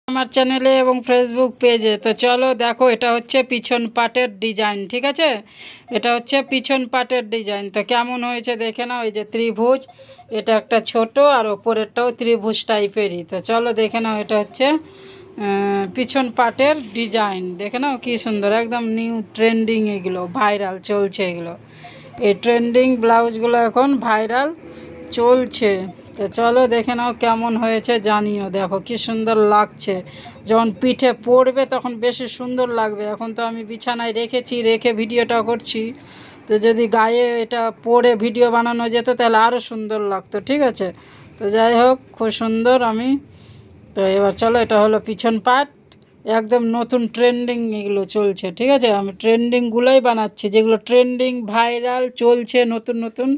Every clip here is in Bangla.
আমার চ্যানেলে এবং ফেসবুক পেজে। তো চলো দেখো, এটা হচ্ছে পিছন পাটের ডিজাইন, ঠিক আছে? এটা হচ্ছে পিছন পাটের ডিজাইন। তো কেমন হয়েছে দেখে নাও। এই যে ত্রিভুজ, এটা একটা ছোট আর ওপরেরটাও ত্রিভুজ টাইপেরই। তো চলো দেখে নাও, এটা হচ্ছে পিছন পাটের ডিজাইন। দেখে নাও কী সুন্দর, একদম নিউ ট্রেন্ডিং, এগুলো ভাইরাল চলছে। এগুলো এই ট্রেন্ডিং ব্লাউজগুলো এখন ভাইরাল চলছে। তো চলো দেখে নাও কেমন হয়েছে, জানিও। দেখো কি সুন্দর লাগছে, যখন পিঠে পড়বে তখন বেশি সুন্দর লাগবে। এখন তো আমি বিছানায় রেখে ভিডিওটা করছি। তো যদি গায়ে এটা পরে ভিডিও বানানো যেত তাহলে আরও সুন্দর লাগতো, ঠিক আছে? তো যাই হোক, খুব সুন্দর। তো এবার চলো, এটা হলো পিছন পাট, একদম নতুন ট্রেন্ডিং এগুলো চলছে, ঠিক আছে? আমি ট্রেন্ডিংগুলোই বানাচ্ছি, যেগুলো ট্রেন্ডিং ভাইরাল চলছে নতুন নতুন,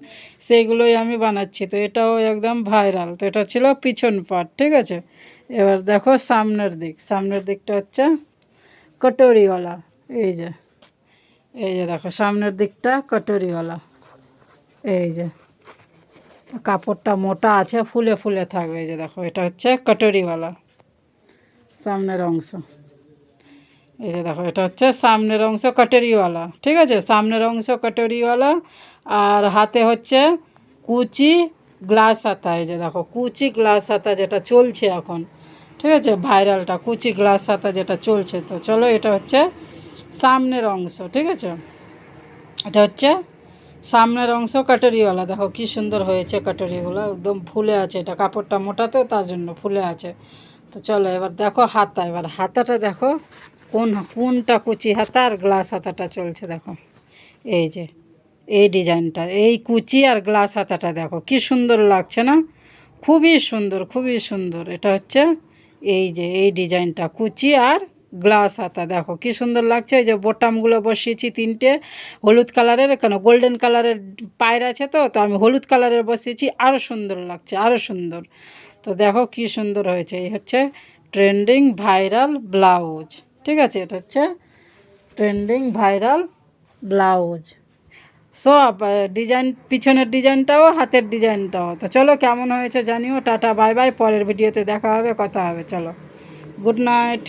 সেইগুলোই আমি বানাচ্ছি। তো এটাও একদম ভাইরাল। তো এটা ছিল পিছন পাট, ঠিক আছে? এবার দেখো সামনের দিকটা হচ্ছে কটোরিওয়ালা। এই যে দেখো সামনের দিকটা কটোরিওয়ালা। এই যে কাপড়টা মোটা আছে, ফুলে ফুলে থাকবে। এই যে দেখো, এটা হচ্ছে কটোরিওয়ালা সামনের অংশ। এই যে দেখো, এটা হচ্ছে সামনের অংশ কাটারিওয়ালা, ঠিক আছে? সামনের অংশ কাটারিওয়ালা। আর হাতে হচ্ছে কুচি গ্লাস হাতা। এই যে দেখো, কুচি গ্লাস হাতা যেটা চলছে এখন, ঠিক আছে? ভাইরালটা কুচি গ্লাস হাতা যেটা চলছে। তো চলো, এটা হচ্ছে সামনের অংশ, ঠিক আছে? এটা হচ্ছে সামনের অংশ কাটারিওয়ালা। দেখো কি সুন্দর হয়েছে, কাটারিগুলো একদম ফুলে আছে। এটা কাপড়টা মোটা তো, তার জন্য ফুলে আছে। তো চলো এবার দেখো হাতা। এবার হাতাটা দেখো, কোনটা কুচি হাতা আর গ্লাস হাতাটা চলছে। দেখো এই যে এই ডিজাইনটা, এই কুচি আর গ্লাস হাতাটা দেখো কি সুন্দর লাগছে না? খুবই সুন্দর, খুবই সুন্দর। এটা হচ্ছে এই যে এই ডিজাইনটা, কুচি আর গ্লাস হাতা। দেখো কি সুন্দর লাগছে। এই যে বোতামগুলো বসিয়েছি তিনটে হলুদ কালারের, কেন গোল্ডেন কালারের পায়ের আছে, তো আমি হলুদ কালারের বসিয়েছি, আরও সুন্দর লাগছে, আরও সুন্দর। তো দেখো কি সুন্দর হয়েছে। এই হচ্ছে ট্রেন্ডিং ভাইরাল ব্লাউজ, ঠিক আছে? এটা হচ্ছে ট্রেন্ডিং ভাইরাল ব্লাউজ সব ডিজাইন, পিছনের ডিজাইনটাও হাতের ডিজাইনটাও। তো চলো কেমন হয়েছে জানিও। Tata, bye bye. পরের ভিডিওতে দেখা হবে, কথা হবে। চলো, গুড নাইট।